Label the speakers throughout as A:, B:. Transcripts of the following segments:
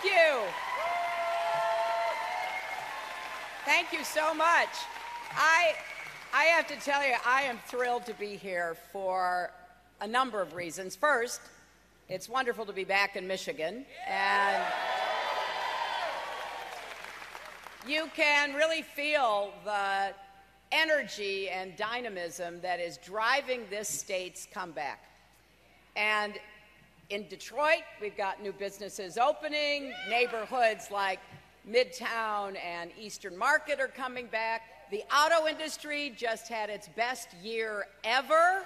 A: Thank you. Thank you so much. I have to tell you, I am thrilled to be here for a number of reasons. First, it's wonderful to be back in Michigan, and you can really feel the energy and dynamism that is driving this state's comeback. And in Detroit, we've got new businesses opening, neighborhoods like Midtown and Eastern Market are coming back. The auto industry just had its best year ever.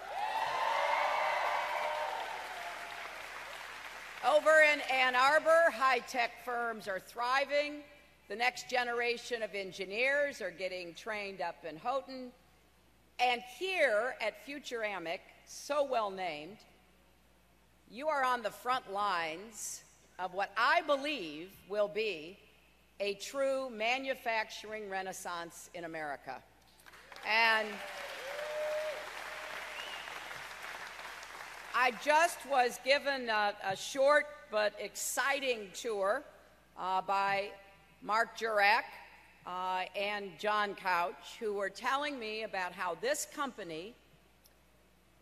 A: Over in Ann Arbor, high-tech firms are thriving. The next generation of engineers are getting trained up in Houghton. And here at Futuramic, so well named, you are on the front lines of what I believe will be a true manufacturing renaissance in America. And I just was given a short but exciting tour by Mark Jurak and John Couch, who were telling me about how this company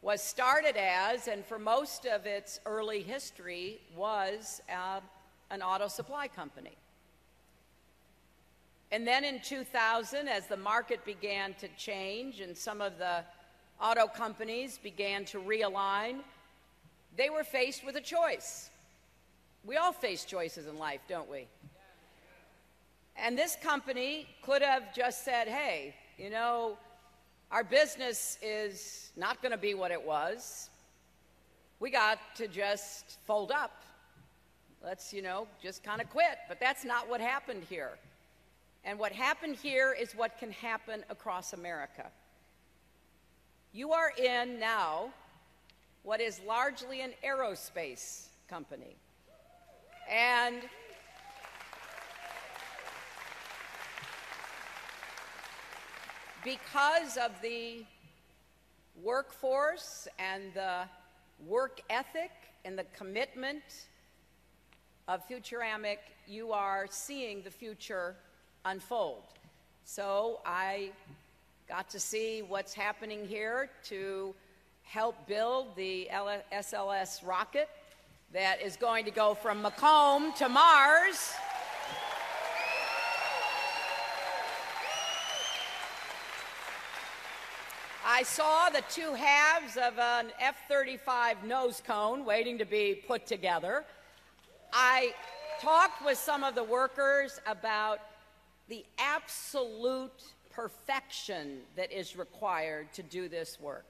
A: was started as, and for most of its early history, was an auto supply company. And then in 2000, as the market began to change and some of the auto companies began to realign, they were faced with a choice. We all face choices in life, don't we? And this company could have just said, hey, you know, our business is not going to be what it was. We got to just fold up. Let's, just kind of quit. But that's not what happened here. And what happened here is what can happen across America. You are in now what is largely an aerospace company. And because of the workforce and the work ethic and the commitment of Futuramic, you are seeing the future unfold. So I got to see what's happening here to help build the SLS rocket that is going to go from Macomb to Mars. I saw the two halves of an F-35 nose cone waiting to be put together. I talked with some of the workers about the absolute perfection that is required to do this work.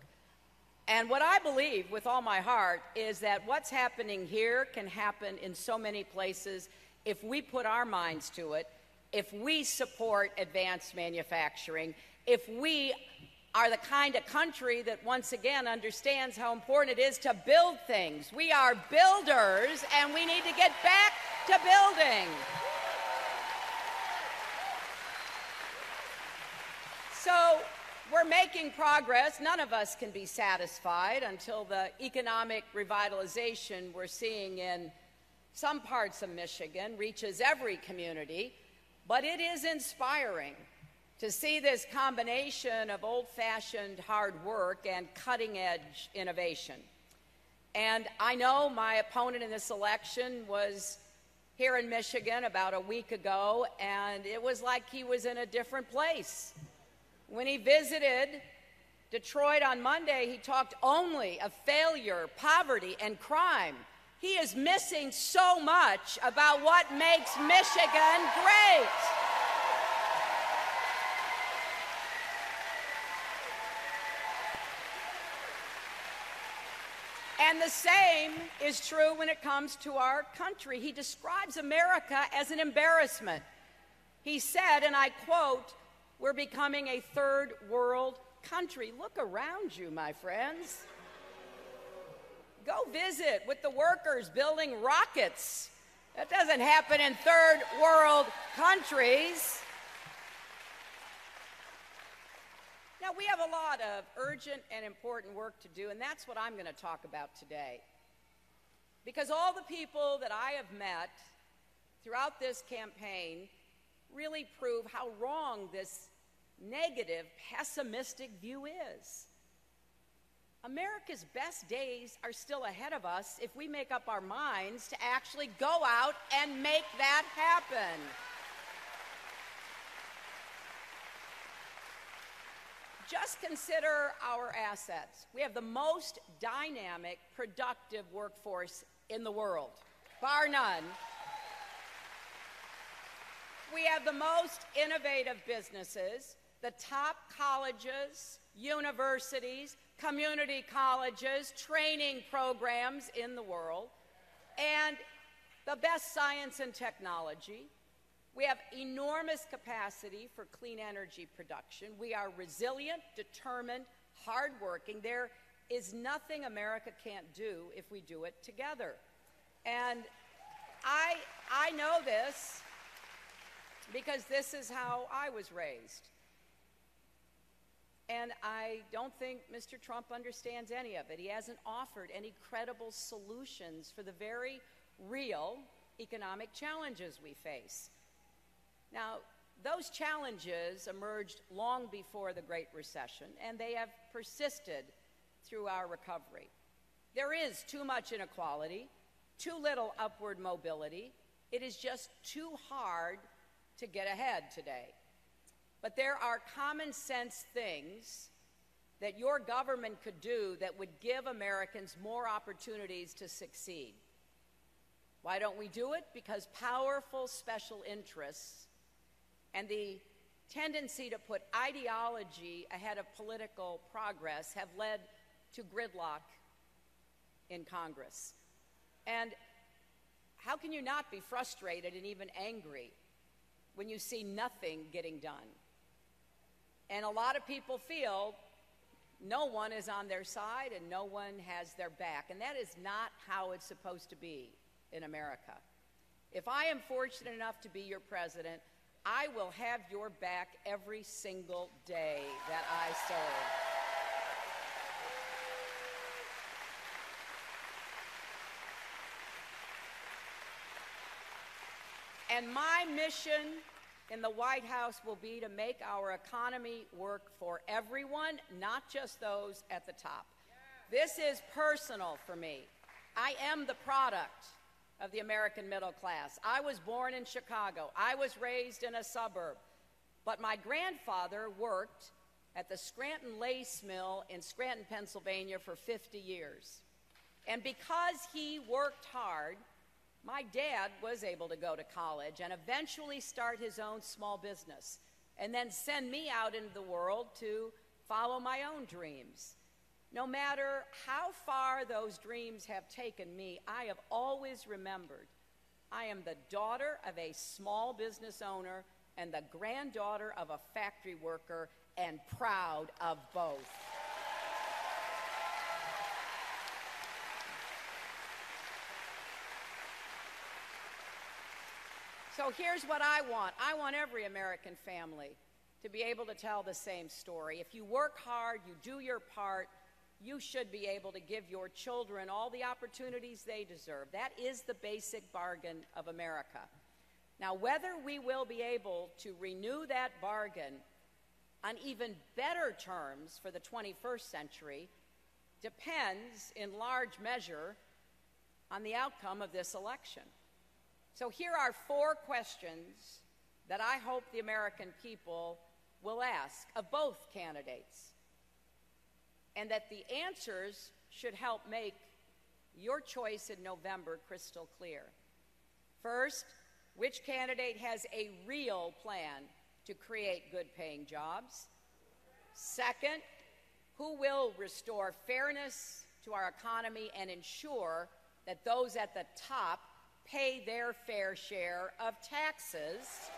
A: And what I believe with all my heart is that what's happening here can happen in so many places if we put our minds to it, if we support advanced manufacturing, if we are the kind of country that once again understands how important it is to build things. We are builders, and we need to get back to building. So we're making progress. None of us can be satisfied until the economic revitalization we're seeing in some parts of Michigan reaches every community, but it is inspiring to see this combination of old-fashioned hard work and cutting-edge innovation. And I know my opponent in this election was here in Michigan about a week ago, and it was like he was in a different place. When he visited Detroit on Monday, he talked only of failure, poverty, and crime. He is missing so much about what makes Michigan great. And the same is true when it comes to our country. He describes America as an embarrassment. He said, and I quote, "We're becoming a third world country." Look around you, my friends. Go visit with the workers building rockets. That doesn't happen in third world countries. Now, we have a lot of urgent and important work to do, and that's what I'm going to talk about today. Because all the people that I have met throughout this campaign really prove how wrong this negative, pessimistic view is. America's best days are still ahead of us if we make up our minds to actually go out and make that happen. Just consider our assets. We have the most dynamic, productive workforce in the world, bar none. We have the most innovative businesses, the top colleges, universities, community colleges, training programs in the world, and the best science and technology. We have enormous capacity for clean energy production. We are resilient, determined, hardworking. There is nothing America can't do if we do it together. And I know this because this is how I was raised. And I don't think Mr. Trump understands any of it. He hasn't offered any credible solutions for the very real economic challenges we face. Now, those challenges emerged long before the Great Recession, and they have persisted through our recovery. There is too much inequality, too little upward mobility. It is just too hard to get ahead today. But there are common sense things that your government could do that would give Americans more opportunities to succeed. Why don't we do it? Because powerful special interests and the tendency to put ideology ahead of political progress have led to gridlock in Congress. And how can you not be frustrated and even angry when you see nothing getting done? And a lot of people feel no one is on their side and no one has their back. And that is not how it's supposed to be in America. If I am fortunate enough to be your president, I will have your back every single day that I serve. And my mission in the White House will be to make our economy work for everyone, not just those at the top. This is personal for me. I am the product of the American middle class. I was born in Chicago. I was raised in a suburb. But my grandfather worked at the Scranton Lace Mill in Scranton, Pennsylvania for 50 years. And because he worked hard, my dad was able to go to college and eventually start his own small business and then send me out into the world to follow my own dreams. No matter how far those dreams have taken me, I have always remembered I am the daughter of a small business owner and the granddaughter of a factory worker, and proud of both. So here's what I want. I want every American family to be able to tell the same story. If you work hard, you do your part, you should be able to give your children all the opportunities they deserve. That is the basic bargain of America. Now, whether we will be able to renew that bargain on even better terms for the 21st century depends in large measure on the outcome of this election. So here are 4 questions that I hope the American people will ask of both candidates, and that the answers should help make your choice in November crystal clear. First, which candidate has a real plan to create good-paying jobs? Second, who will restore fairness to our economy and ensure that those at the top pay their fair share of taxes?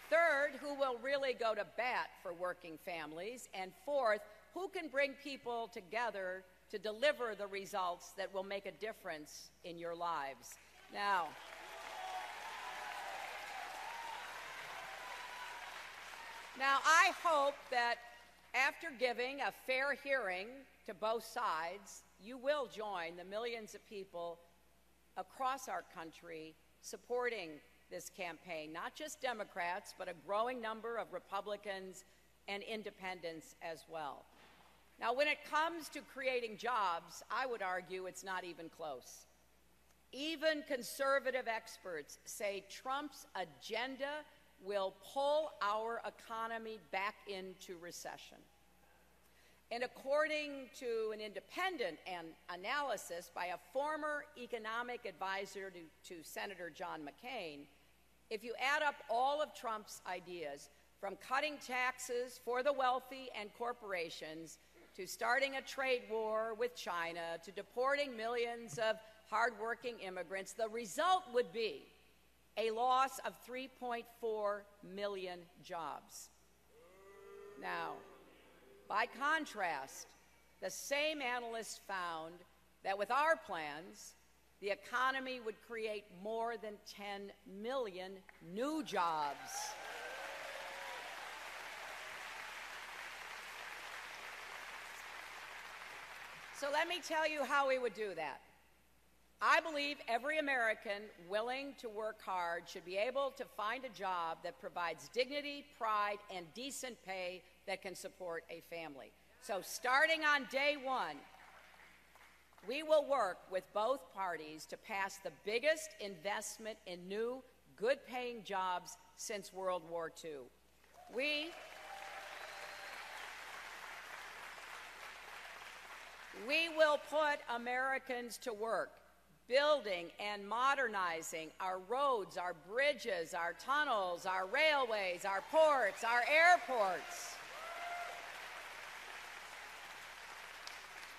A: Third, who will really go to bat for working families? And fourth, who can bring people together to deliver the results that will make a difference in your lives? Now, I hope that after giving a fair hearing to both sides, you will join the millions of people across our country supporting this campaign, not just Democrats, but a growing number of Republicans and independents as well. Now, when it comes to creating jobs, I would argue it's not even close. Even conservative experts say Trump's agenda will pull our economy back into recession. And according to an independent analysis by a former economic advisor to Senator John McCain, if you add up all of Trump's ideas, from cutting taxes for the wealthy and corporations, to starting a trade war with China, to deporting millions of hardworking immigrants, the result would be a loss of 3.4 million jobs. Now, by contrast, the same analysts found that with our plans, the economy would create more than 10 million new jobs. So let me tell you how we would do that. I believe every American willing to work hard should be able to find a job that provides dignity, pride, and decent pay that can support a family. So starting on day one, we will work with both parties to pass the biggest investment in new, good-paying jobs since World War II. We will put Americans to work, building and modernizing our roads, our bridges, our tunnels, our railways, our ports, our airports.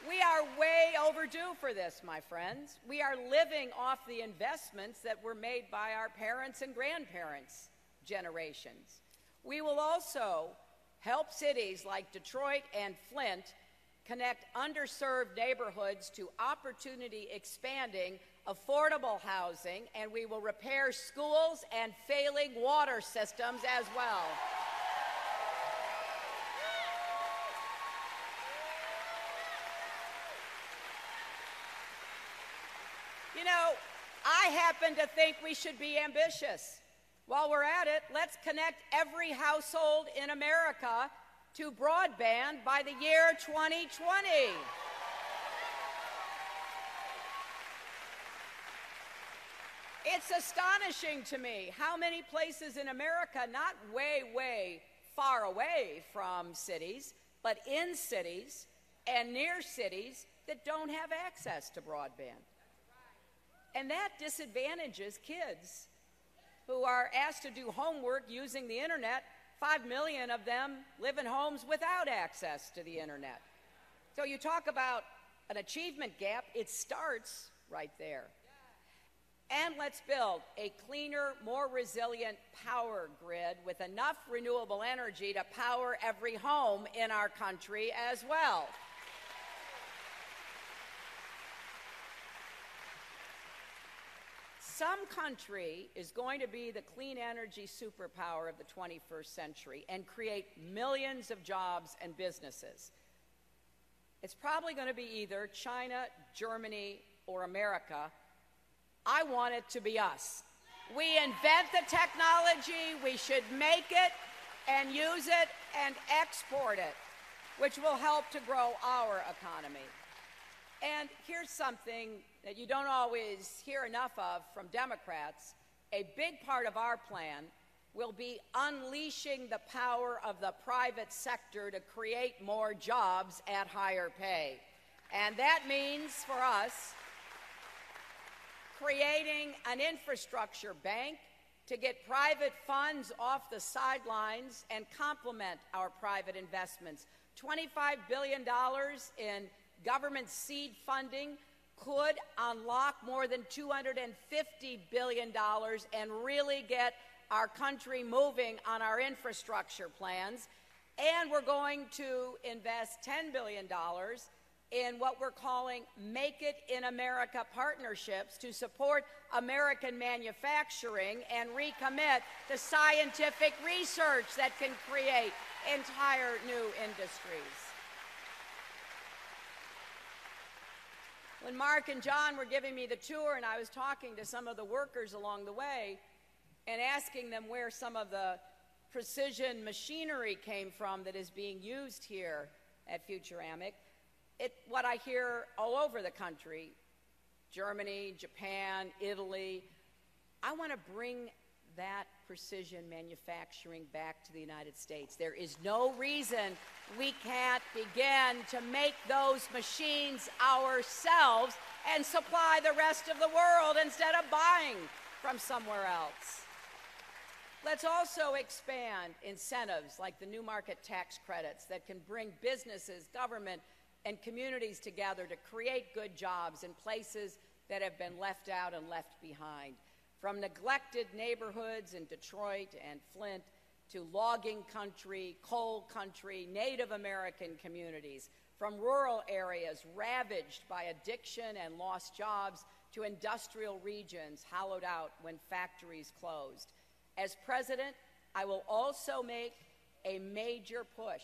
A: We are way overdue for this, my friends. We are living off the investments that were made by our parents and grandparents' generations. We will also help cities like Detroit and Flint connect underserved neighborhoods to opportunity expanding affordable housing, and we will repair schools and failing water systems as well. You know, I happen to think we should be ambitious. While we're at it, let's connect every household in America to broadband by the year 2020. It's astonishing to me how many places in America, not way far away from cities, but in cities and near cities, that don't have access to broadband. And that disadvantages kids who are asked to do homework using the internet. 5 million of them live in homes without access to the internet. So you talk about an achievement gap, it starts right there. And let's build a cleaner, more resilient power grid with enough renewable energy to power every home in our country as well. Some country is going to be the clean energy superpower of the 21st century and create millions of jobs and businesses. It's probably going to be either China, Germany, or America. I want it to be us. We invent the technology, we should make it and use it and export it, which will help to grow our economy. And here's something that you don't always hear enough of from Democrats. A big part of our plan will be unleashing the power of the private sector to create more jobs at higher pay. And that means for us creating an infrastructure bank to get private funds off the sidelines and complement our private investments. $25 billion in government seed funding could unlock more than $250 billion and really get our country moving on our infrastructure plans. And we're going to invest $10 billion in what we're calling Make It in America partnerships to support American manufacturing and recommit to scientific research that can create entire new industries. When Mark and John were giving me the tour and I was talking to some of the workers along the way and asking them where some of the precision machinery came from that is being used here at Futuramic, what I hear all over the country, Germany, Japan, Italy, I want to bring that precision manufacturing back to the United States. There is no reason we can't begin to make those machines ourselves and supply the rest of the world instead of buying from somewhere else. Let's also expand incentives like the new market tax credits that can bring businesses, government, and communities together to create good jobs in places that have been left out and left behind. From neglected neighborhoods in Detroit and Flint to logging country, coal country, Native American communities, from rural areas ravaged by addiction and lost jobs to industrial regions hollowed out when factories closed. As president, I will also make a major push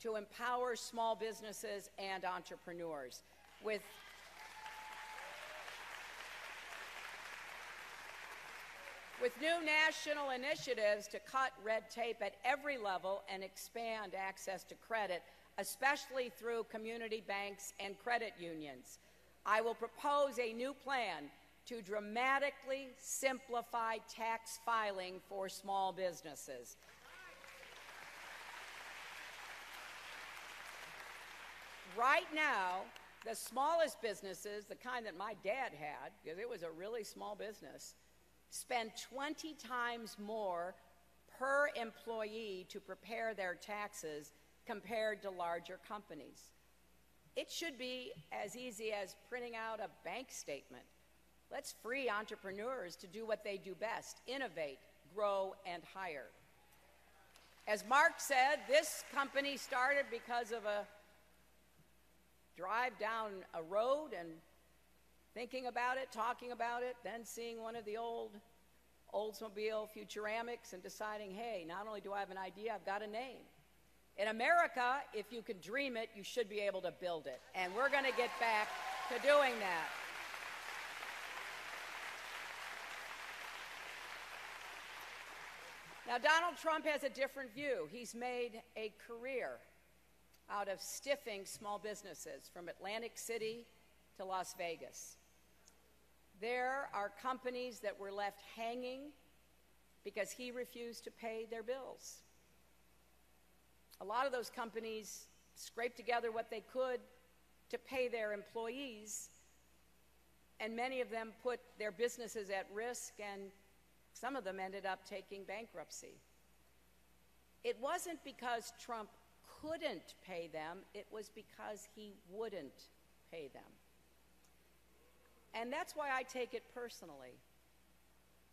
A: to empower small businesses and entrepreneurs with new national initiatives to cut red tape at every level and expand access to credit, especially through community banks and credit unions. I will propose a new plan to dramatically simplify tax filing for small businesses. Right now, the smallest businesses, the kind that my dad had, because it was a really small business, spend 20 times more per employee to prepare their taxes compared to larger companies. It should be as easy as printing out a bank statement. Let's free entrepreneurs to do what they do best: innovate, grow, and hire. As Mark said, this company started because of a drive down a road and thinking about it, talking about it, then seeing one of the old Oldsmobile Futuramics and deciding, hey, not only do I have an idea, I've got a name. In America, if you can dream it, you should be able to build it. And we're going to get back to doing that. Now, Donald Trump has a different view. He's made a career out of stiffing small businesses from Atlantic City to Las Vegas. There are companies that were left hanging because he refused to pay their bills. A lot of those companies scraped together what they could to pay their employees, and many of them put their businesses at risk, and some of them ended up taking bankruptcy. It wasn't because Trump couldn't pay them, it was because he wouldn't pay them. And that's why I take it personally.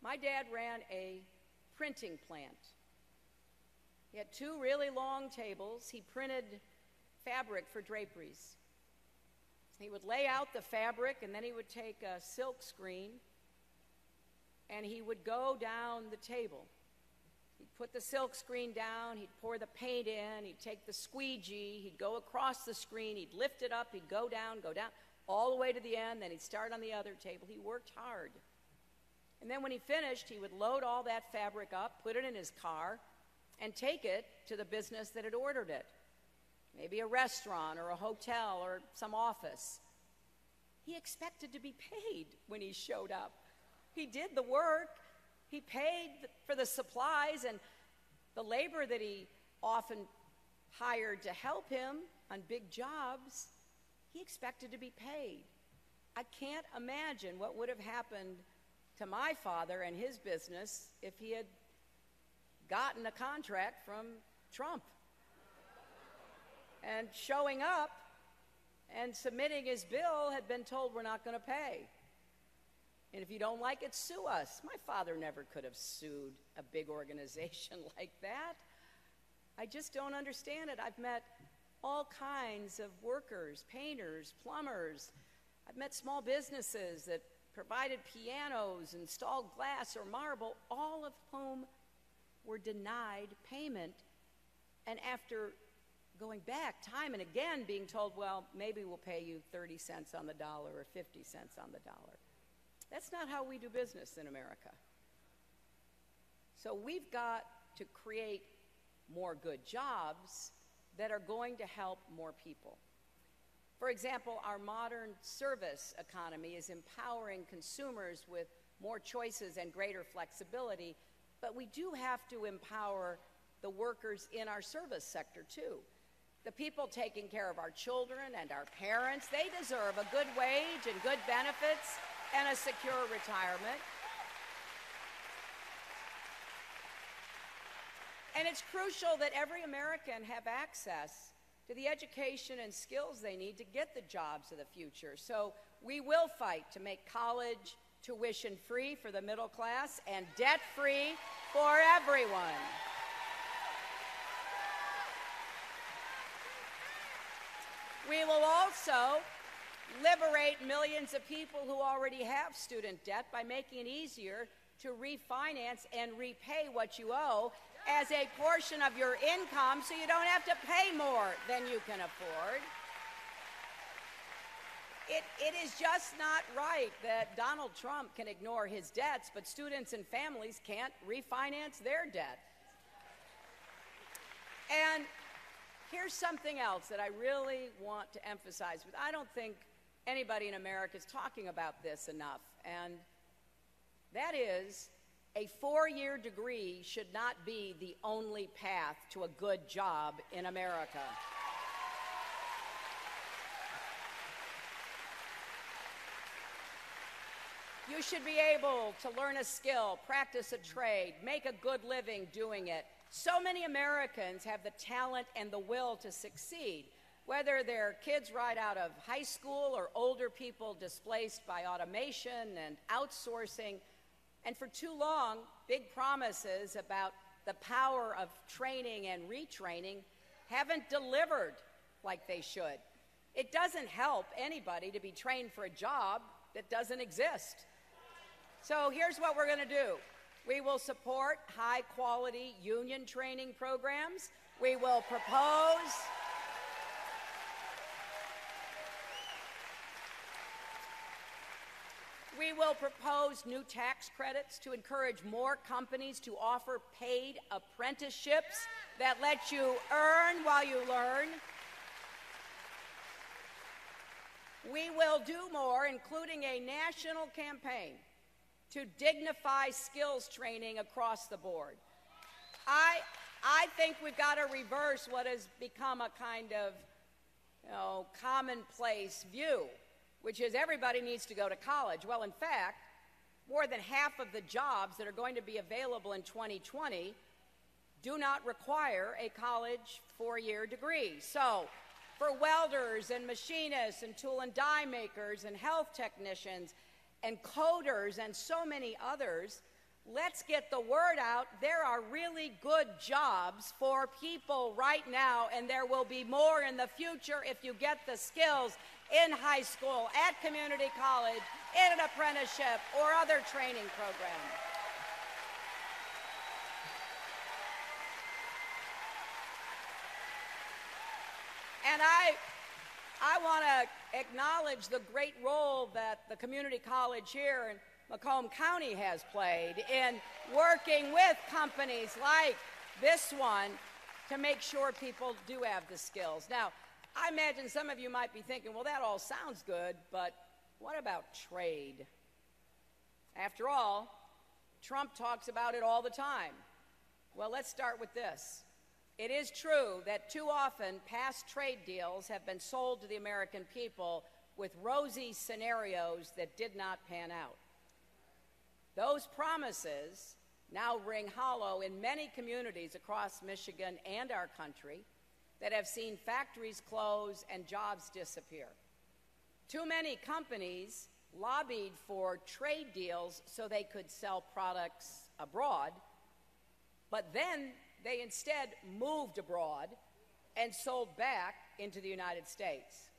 A: My dad ran a printing plant. He had two really long tables. He printed fabric for draperies. He would lay out the fabric, and then he would take a silk screen, and he would go down the table. He'd put the silk screen down, he'd pour the paint in, he'd take the squeegee, he'd go across the screen, he'd lift it up, he'd go down, all the way to the end, then he'd start on the other table. He worked hard. And then when he finished, he would load all that fabric up, put it in his car, and take it to the business that had ordered it. Maybe a restaurant or a hotel or some office. He expected to be paid when he showed up. He did the work. He paid for the supplies and the labor that he often hired to help him on big jobs. He expected to be paid. I can't imagine what would have happened to my father and his business if he had gotten a contract from Trump. And showing up and submitting his bill had been told, we're not going to pay. And if you don't like it, sue us. My father never could have sued a big organization like that. I just don't understand it. I've met all kinds of workers, painters, plumbers. I've met small businesses that provided pianos, installed glass or marble, all of whom were denied payment. And after going back time and again being told, well, maybe we'll pay you 30 cents on the dollar or 50 cents on the dollar. That's not how we do business in America. So we've got to create more good jobs that are going to help more people. For example, our modern service economy is empowering consumers with more choices and greater flexibility, but we do have to empower the workers in our service sector too. The people taking care of our children and our parents, they deserve a good wage and good benefits and a secure retirement. And it's crucial that every American have access to the education and skills they need to get the jobs of the future. So we will fight to make college tuition-free for the middle class and debt-free for everyone. We will also liberate millions of people who already have student debt by making it easier to refinance and repay what you owe as a portion of your income so you don't have to pay more than you can afford. It is just not right that Donald Trump can ignore his debts, but students and families can't refinance their debt. And here's something else that I really want to emphasize. I don't think anybody in America is talking about this enough, and that is a 4-year degree should not be the only path to a good job in America. You should be able to learn a skill, practice a trade, make a good living doing it. So many Americans have the talent and the will to succeed, whether they're kids right out of high school or older people displaced by automation and outsourcing. And for too long, big promises about the power of training and retraining haven't delivered like they should. It doesn't help anybody to be trained for a job that doesn't exist. So here's what we're going to do. We will support high-quality union training programs. We will propose new tax credits to encourage more companies to offer paid apprenticeships that let you earn while you learn. We will do more, including a national campaign to dignify skills training across the board. I think we've got to reverse what has become a kind of, commonplace view, which is everybody needs to go to college. Well, in fact, more than half of the jobs that are going to be available in 2020 do not require a college 4-year degree. So, for welders and machinists and tool and die makers and health technicians and coders and so many others, let's get the word out. There are really good jobs for people right now, and there will be more in the future if you get the skills in high school, at community college, in an apprenticeship, or other training program. And I want to acknowledge the great role that the community college here in Macomb County has played in working with companies like this one to make sure people do have the skills. Now, I imagine some of you might be thinking, well, that all sounds good, but what about trade? After all, Trump talks about it all the time. Well, let's start with this. It is true that too often past trade deals have been sold to the American people with rosy scenarios that did not pan out. Those promises now ring hollow in many communities across Michigan and our country that have seen factories close and jobs disappear. Too many companies lobbied for trade deals so they could sell products abroad, but then they instead moved abroad and sold back into the United States.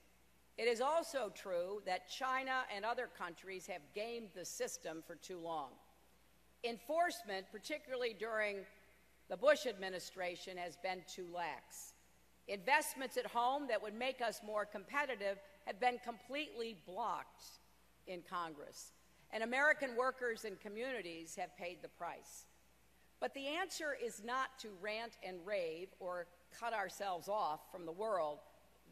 A: It is also true that China and other countries have gamed the system for too long. Enforcement, particularly during the Bush administration, has been too lax. Investments at home that would make us more competitive have been completely blocked in Congress, and American workers and communities have paid the price. But the answer is not to rant and rave or cut ourselves off from the world.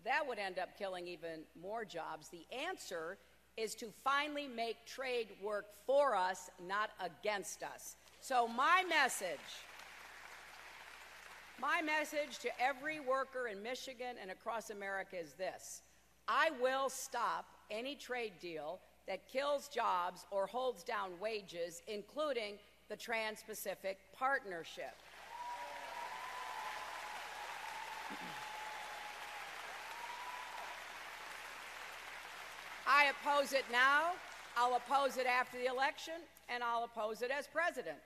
A: That would end up killing even more jobs. The answer is to finally make trade work for us, not against us. So my message to every worker in Michigan and across America is this: I will stop any trade deal that kills jobs or holds down wages, including the Trans-Pacific Partnership. I oppose it now, I'll oppose it after the election, and I'll oppose it as president.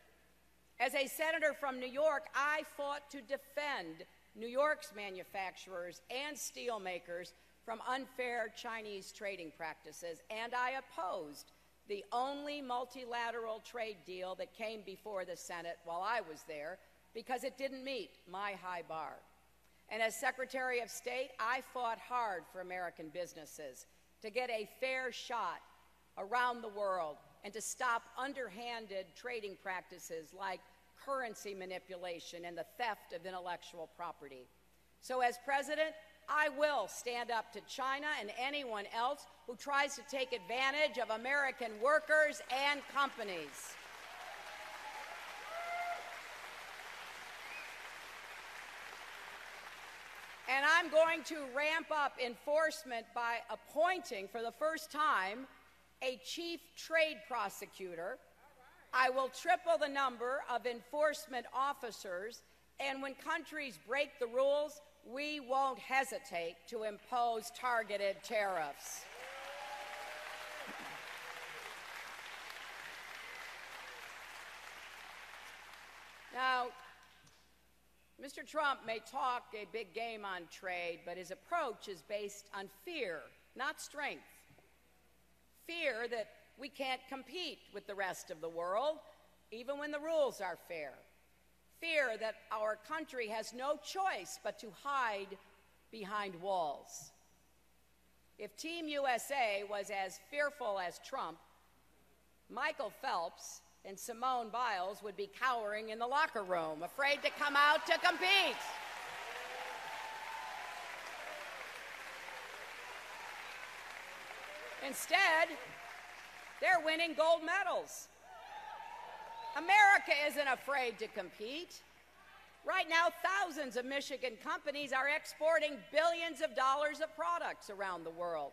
A: As a senator from New York, I fought to defend New York's manufacturers and steelmakers from unfair Chinese trading practices, and I opposed the only multilateral trade deal that came before the Senate while I was there because it didn't meet my high bar. And as Secretary of State, I fought hard for American businesses to get a fair shot around the world and to stop underhanded trading practices like currency manipulation and the theft of intellectual property. So as president, I will stand up to China and anyone else who tries to take advantage of American workers and companies. And I'm going to ramp up enforcement by appointing, for the first time, a chief trade prosecutor. I will triple the number of enforcement officers, and when countries break the rules, we won't hesitate to impose targeted tariffs. Now, Mr. Trump may talk a big game on trade, but his approach is based on fear, not strength. Fear that we can't compete with the rest of the world, even when the rules are fair. Fear that our country has no choice but to hide behind walls. If Team USA was as fearful as Trump, Michael Phelps and Simone Biles would be cowering in the locker room, afraid to come out to compete. Instead, they're winning gold medals. America isn't afraid to compete. Right now, thousands of Michigan companies are exporting billions of dollars of products around the world.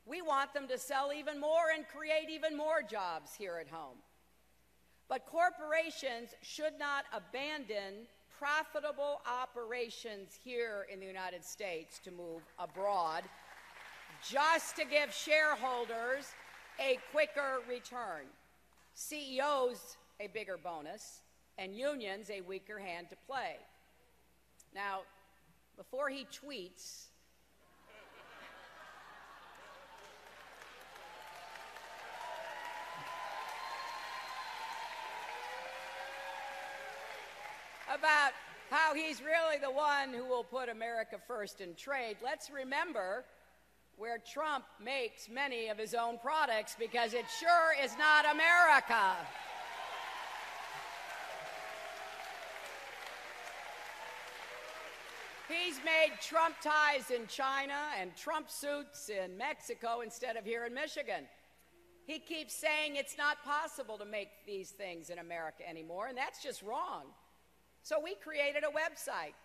A: We want them to sell even more and create even more jobs here at home. But corporations should not abandon profitable operations here in the United States to move abroad just to give shareholders a quicker return, CEOs a bigger bonus, and unions a weaker hand to play. Now, before he tweets, about how he's really the one who will put America first in trade, let's remember where Trump makes many of his own products, because it sure is not America. He's made Trump ties in China and Trump suits in Mexico instead of here in Michigan. He keeps saying it's not possible to make these things in America anymore, and that's just wrong. So we created a website,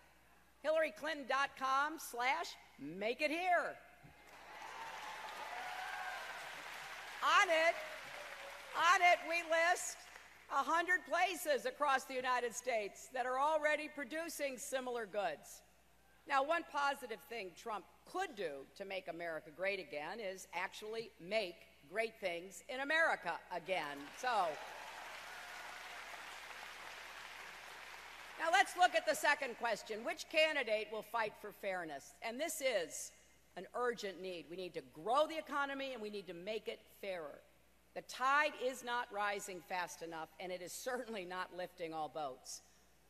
A: HillaryClinton.com/makeithere. On it, we list 100 places across the United States that are already producing similar goods. Now, one positive thing Trump could do to make America great again is actually make great things in America again. So, now let's look at the second question. Which candidate will fight for fairness? And this is an urgent need. We need to grow the economy, and we need to make it fairer. The tide is not rising fast enough, and it is certainly not lifting all boats.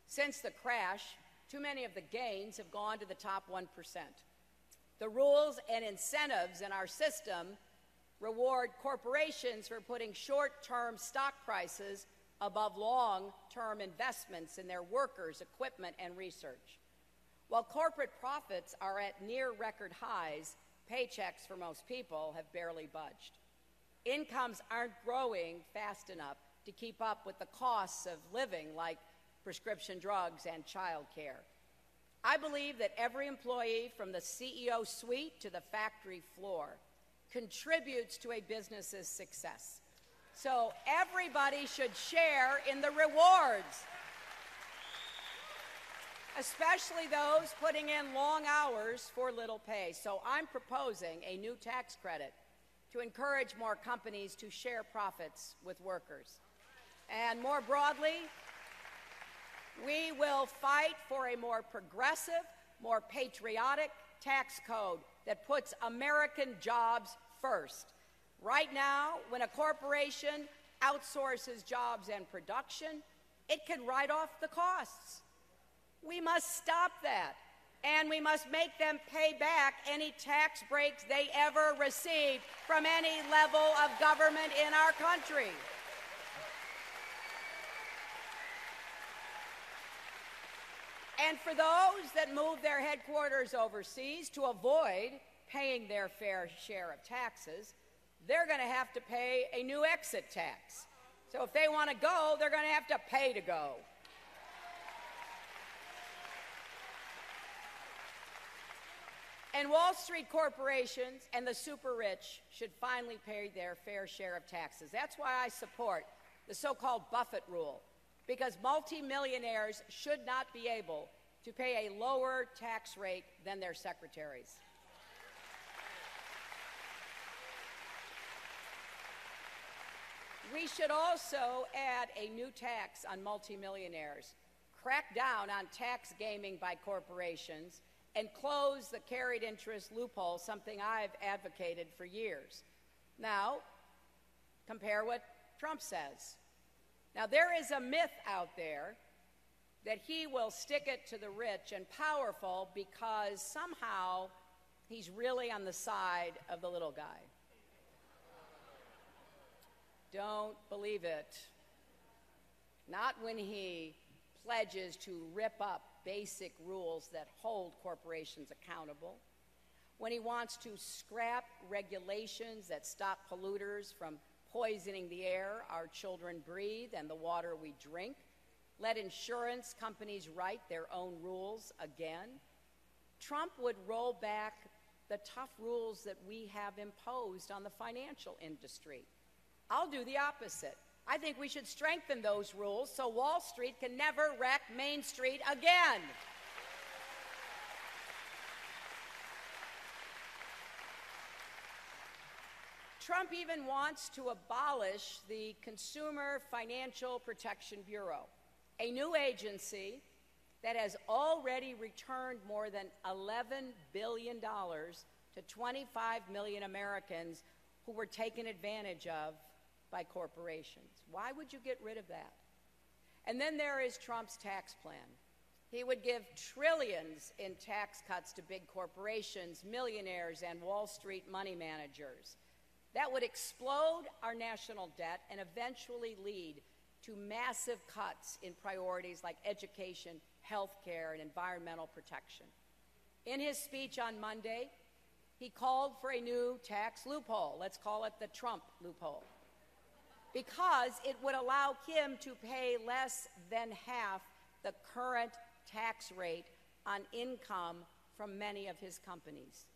A: Since the crash, Too many of the gains have gone to the top 1%. The rules and incentives in our system reward corporations for putting short-term stock prices above long-term investments in their workers, equipment, and research. While corporate profits are at near record highs, paychecks for most people have barely budged. Incomes aren't growing fast enough to keep up with the costs of living, like prescription drugs and child care. I believe that every employee, from the CEO suite to the factory floor, contributes to a business's success. So everybody should share in the rewards, especially those putting in long hours for little pay. So I'm proposing a new tax credit to encourage more companies to share profits with workers. And more broadly, we will fight for a more progressive, more patriotic tax code that puts American jobs first. Right now, when a corporation outsources jobs and production, it can write off the costs. We must stop that, and we must make them pay back any tax breaks they ever received from any level of government in our country. And for those that move their headquarters overseas to avoid paying their fair share of taxes, they're going to have to pay a new exit tax. So if they want to go, they're going to have to pay to go. And Wall Street corporations and the super rich should finally pay their fair share of taxes. That's why I support the so-called Buffett rule, because multimillionaires should not be able to pay a lower tax rate than their secretaries. We should also add a new tax on multimillionaires, crack down on tax gaming by corporations, and close the carried interest loophole, something I've advocated for years. Now, compare what Trump says. Now, there is a myth out there that he will stick it to the rich and powerful because somehow he's really on the side of the little guy. Don't believe it. Not when he pledges to rip up basic rules that hold corporations accountable, when he wants to scrap regulations that stop polluters from poisoning the air our children breathe and the water we drink, let insurance companies write their own rules again. Trump would roll back the tough rules that we have imposed on the financial industry. I'll do the opposite. I think we should strengthen those rules so Wall Street can never wreck Main Street again. Trump even wants to abolish the Consumer Financial Protection Bureau, a new agency that has already returned more than $11 billion to 25 million Americans who were taken advantage of by corporations. Why would you get rid of that? And then there is Trump's tax plan. He would give trillions in tax cuts to big corporations, millionaires, and Wall Street money managers. That would explode our national debt and eventually lead to massive cuts in priorities like education, health care, and environmental protection. In his speech on Monday, he called for a new tax loophole. Let's call it the Trump loophole, because it would allow him to pay less than half the current tax rate on income from many of his companies.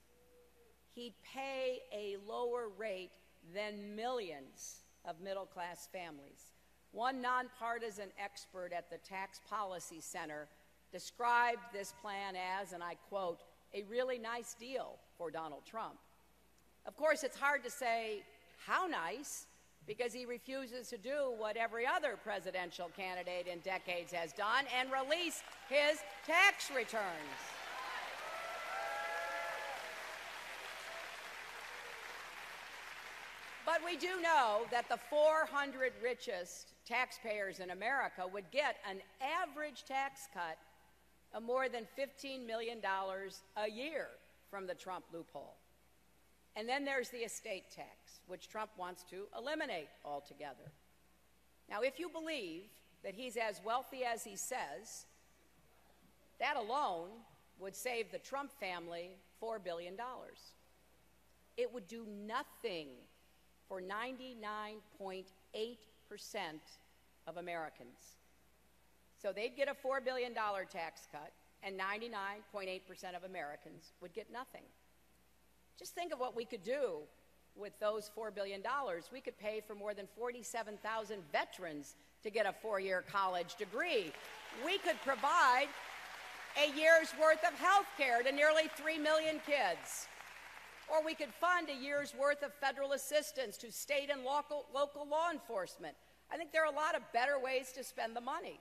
A: He'd pay a lower rate than millions of middle-class families. One nonpartisan expert at the Tax Policy Center described this plan as, and I quote, a really nice deal for Donald Trump. Of course, it's hard to say how nice, because he refuses to do what every other presidential candidate in decades has done and release his tax returns. But we do know that the 400 richest taxpayers in America would get an average tax cut of more than $15 million a year from the Trump loophole. And then there's the estate tax, which Trump wants to eliminate altogether. Now, if you believe that he's as wealthy as he says, that alone would save the Trump family $4 billion. It would do nothing for 99.8% of Americans. So they'd get a $4 billion tax cut, and 99.8% of Americans would get nothing. Just think of what we could do with those $4 billion. We could pay for more than 47,000 veterans to get a four-year college degree. We could provide a year's worth of health care to nearly 3 million kids. Or we could fund a year's worth of federal assistance to state and local law enforcement. I think there are a lot of better ways to spend the money.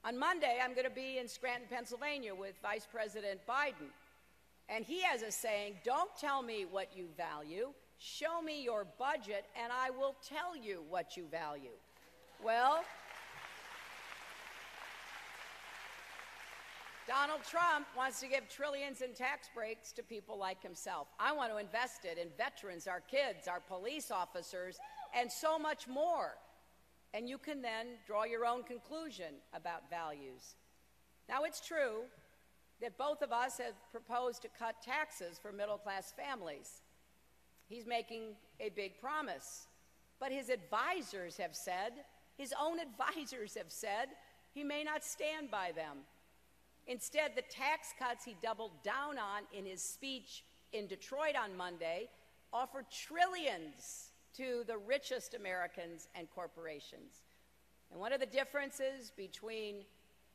A: On Monday, I'm going to be in Scranton, Pennsylvania with Vice President Biden. And he has a saying, don't tell me what you value, show me your budget, and I will tell you what you value. Well, Donald Trump wants to give trillions in tax breaks to people like himself. I want to invest it in veterans, our kids, our police officers, and so much more. And you can then draw your own conclusion about values. Now, it's true that both of us have proposed to cut taxes for middle-class families. He's making a big promise. But his advisors have said, his own advisors have said, he may not stand by them. Instead, the tax cuts he doubled down on in his speech in Detroit on Monday offer trillions to the richest Americans and corporations. And one of the differences between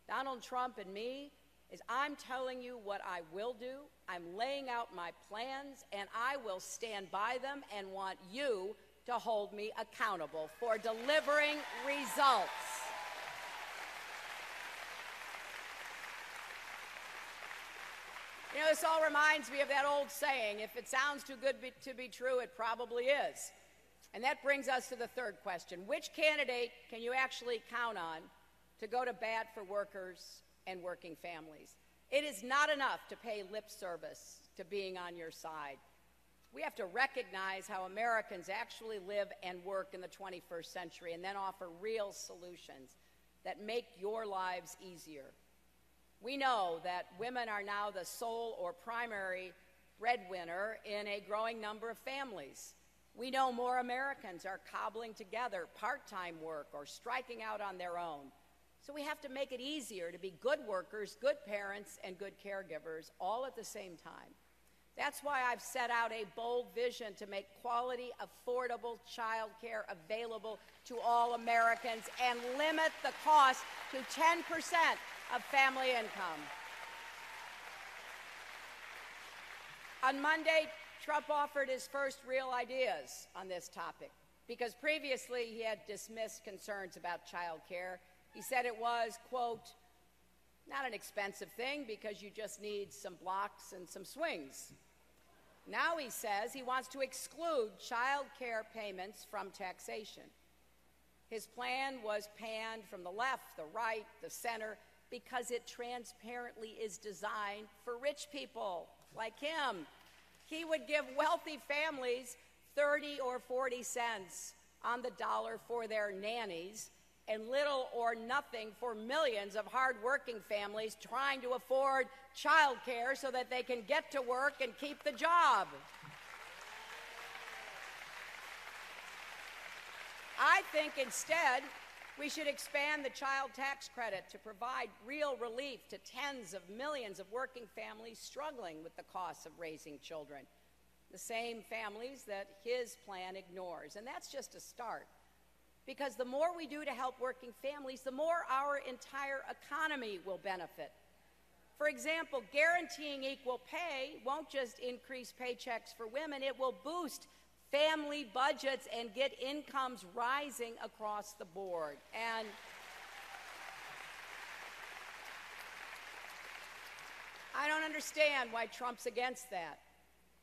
A: Donald Trump and me is I'm telling you what I will do, I'm laying out my plans, and I will stand by them and want you to hold me accountable for delivering results. You know, this all reminds me of that old saying, if it sounds too good to be true, it probably is. And that brings us to the third question. Which candidate can you actually count on to go to bat for workers and working families? It is not enough to pay lip service to being on your side. We have to recognize how Americans actually live and work in the 21st century and then offer real solutions that make your lives easier. We know that women are now the sole or primary breadwinner in a growing number of families. We know more Americans are cobbling together part-time work or striking out on their own. So we have to make it easier to be good workers, good parents, and good caregivers all at the same time. That's why I've set out a bold vision to make quality, affordable child care available to all Americans and limit the cost to 10% of family income. On Monday, Trump offered his first real ideas on this topic because previously he had dismissed concerns about child care. He said it was, quote, not an expensive thing because you just need some blocks and some swings. Now he says he wants to exclude child care payments from taxation. His plan was panned from the left, the right, the center, because it transparently is designed for rich people like him. He would give wealthy families 30 or 40 cents on the dollar for their nannies and little or nothing for millions of hardworking families trying to afford child care so that they can get to work and keep the job. I think instead we should expand the child tax credit to provide real relief to tens of millions of working families struggling with the costs of raising children, the same families that his plan ignores. And that's just a start, because the more we do to help working families, the more our entire economy will benefit. For example, guaranteeing equal pay won't just increase paychecks for women, it will boost family budgets and get incomes rising across the board. And I don't understand why Trump's against that.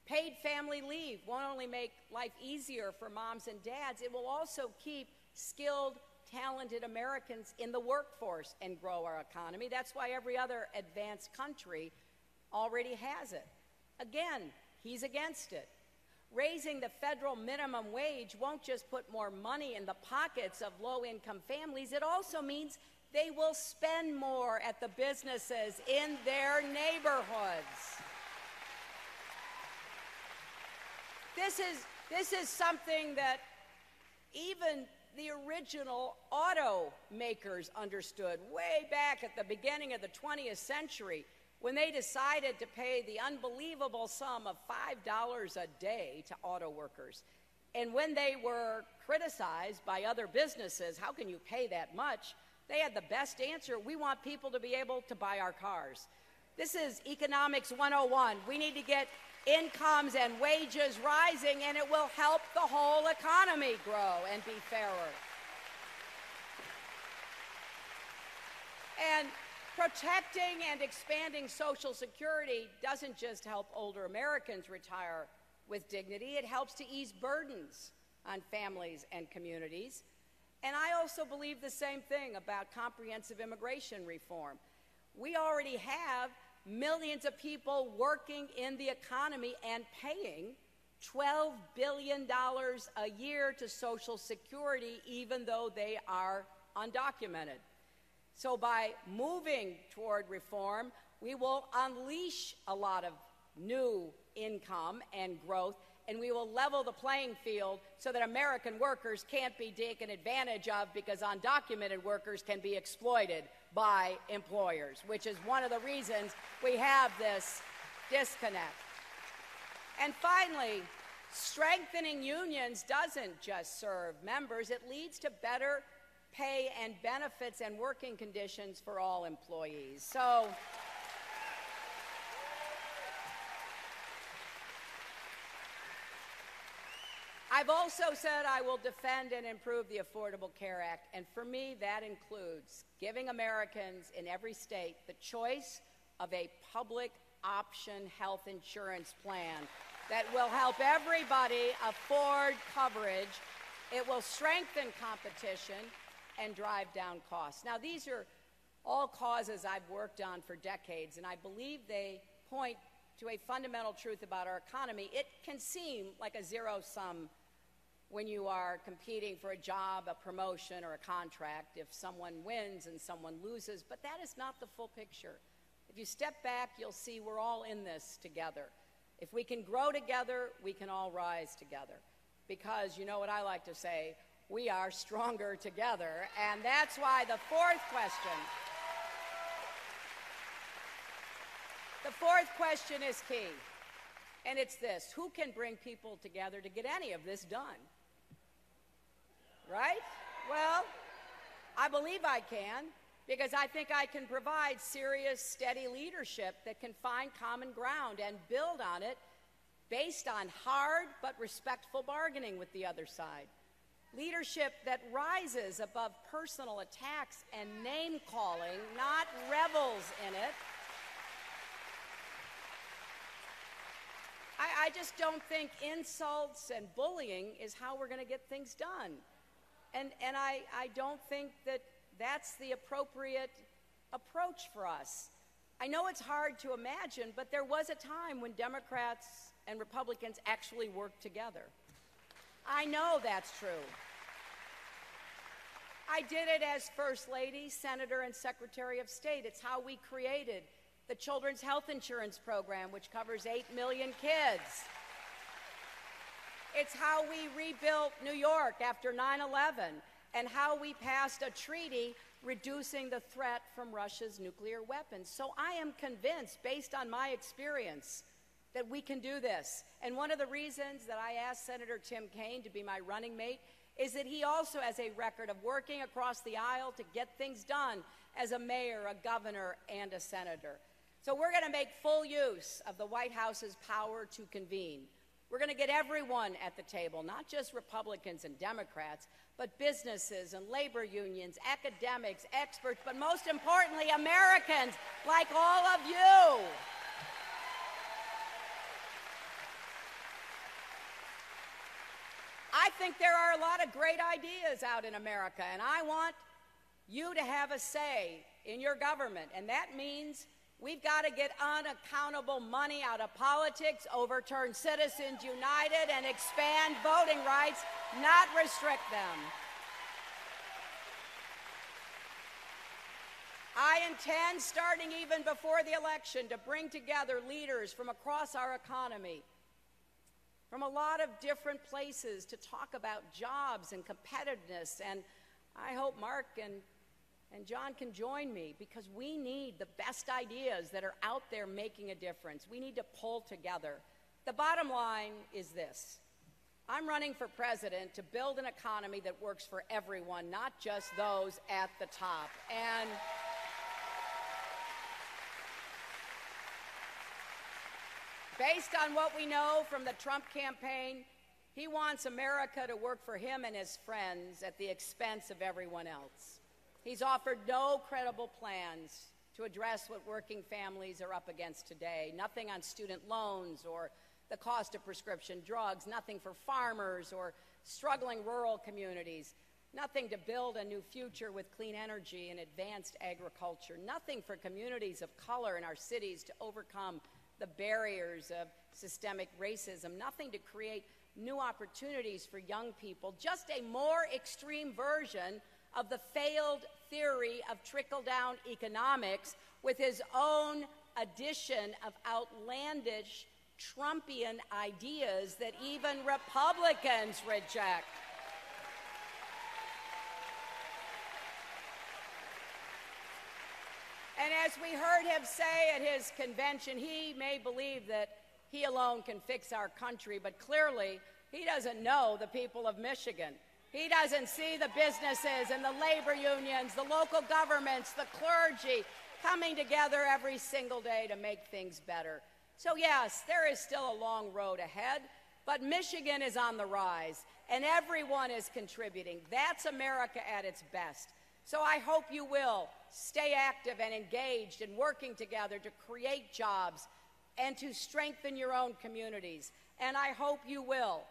A: Paid family leave won't only make life easier for moms and dads, it will also keep skilled, talented Americans in the workforce and grow our economy. That's why every other advanced country already has it. Again, he's against it. Raising the federal minimum wage won't just put more money in the pockets of low-income families, it also means they will spend more at the businesses in their neighborhoods. This is something that even the original automakers understood way back at the beginning of the 20th century when they decided to pay the unbelievable sum of $5 a day to auto workers. And when they were criticized by other businesses, how can you pay that much? They had the best answer: we want people to be able to buy our cars. This is Economics 101. We need to get incomes and wages rising, and it will help the whole economy grow and be fairer. And protecting and expanding Social Security doesn't just help older Americans retire with dignity, it helps to ease burdens on families and communities. And I also believe the same thing about comprehensive immigration reform. We already have millions of people working in the economy and paying $12 billion a year to Social Security, even though they are undocumented. So by moving toward reform, we will unleash a lot of new income and growth, and we will level the playing field so that American workers can't be taken advantage of because undocumented workers can be exploited by employers, which is one of the reasons we have this disconnect. And finally, strengthening unions doesn't just serve members, it leads to better pay and benefits and working conditions for all employees. So I've also said I will defend and improve the Affordable Care Act, and for me that includes giving Americans in every state the choice of a public option health insurance plan that will help everybody afford coverage. It will strengthen competition and drive down costs. Now, these are all causes I've worked on for decades, and I believe they point to a fundamental truth about our economy. It can seem like a zero-sum when you are competing for a job, a promotion, or a contract, if someone wins and someone loses, but that is not the full picture. If you step back, you'll see we're all in this together. If we can grow together, we can all rise together. Because you know what I like to say, we are stronger together, and that's why the fourth question is key, and it's this: who can bring people together to get any of this done? Right? Well, I believe I can, because I think I can provide serious, steady leadership that can find common ground and build on it based on hard but respectful bargaining with the other side. Leadership that rises above personal attacks and name-calling, not revels in it. I just don't think insults and bullying is how we're going to get things done. And I don't think that that's the appropriate approach for us. I know it's hard to imagine, but there was a time when Democrats and Republicans actually worked together. I know that's true. I did it as First Lady, Senator, and Secretary of State. It's how we created the Children's Health Insurance Program, which covers 8 million kids. It's how we rebuilt New York after 9/11, and how we passed a treaty reducing the threat from Russia's nuclear weapons. So I am convinced, based on my experience, that we can do this. And one of the reasons that I asked Senator Tim Kaine to be my running mate is that he also has a record of working across the aisle to get things done as a mayor, a governor, and a senator. So we're going to make full use of the White House's power to convene. We're going to get everyone at the table, not just Republicans and Democrats, but businesses and labor unions, academics, experts, but most importantly, Americans like all of you. I think there are a lot of great ideas out in America, and I want you to have a say in your government, and that means we've got to get unaccountable money out of politics, overturn Citizens United, and expand voting rights, not restrict them. I intend, starting even before the election, to bring together leaders from across our economy, from a lot of different places, to talk about jobs and competitiveness. And I hope Mark and John can join me, because we need the best ideas that are out there making a difference. We need to pull together. The bottom line is this. I'm running for president to build an economy that works for everyone, not just those at the top. And based on what we know from the Trump campaign, he wants America to work for him and his friends at the expense of everyone else. He's offered no credible plans to address what working families are up against today. Nothing on student loans or the cost of prescription drugs, nothing for farmers or struggling rural communities, nothing to build a new future with clean energy and advanced agriculture, nothing for communities of color in our cities to overcome the barriers of systemic racism, nothing to create new opportunities for young people, just a more extreme version of the failed theory of trickle-down economics with his own addition of outlandish Trumpian ideas that even Republicans reject. And as we heard him say at his convention, he may believe that he alone can fix our country, but clearly he doesn't know the people of Michigan. He doesn't see the businesses and the labor unions, the local governments, the clergy coming together every single day to make things better. So yes, there is still a long road ahead, but Michigan is on the rise, and everyone is contributing. That's America at its best. So I hope you will stay active and engaged in working together to create jobs and to strengthen your own communities. And I hope you will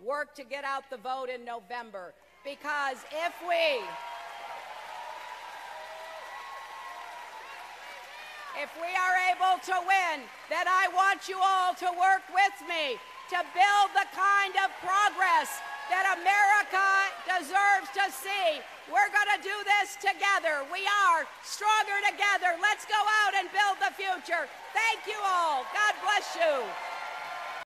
A: work to get out the vote in November, because if we are able to win, then I want you all to work with me to build the kind of progress that America deserves to see. We're going to do this together. We are stronger together. Let's go out and build the future. Thank you all. God bless you.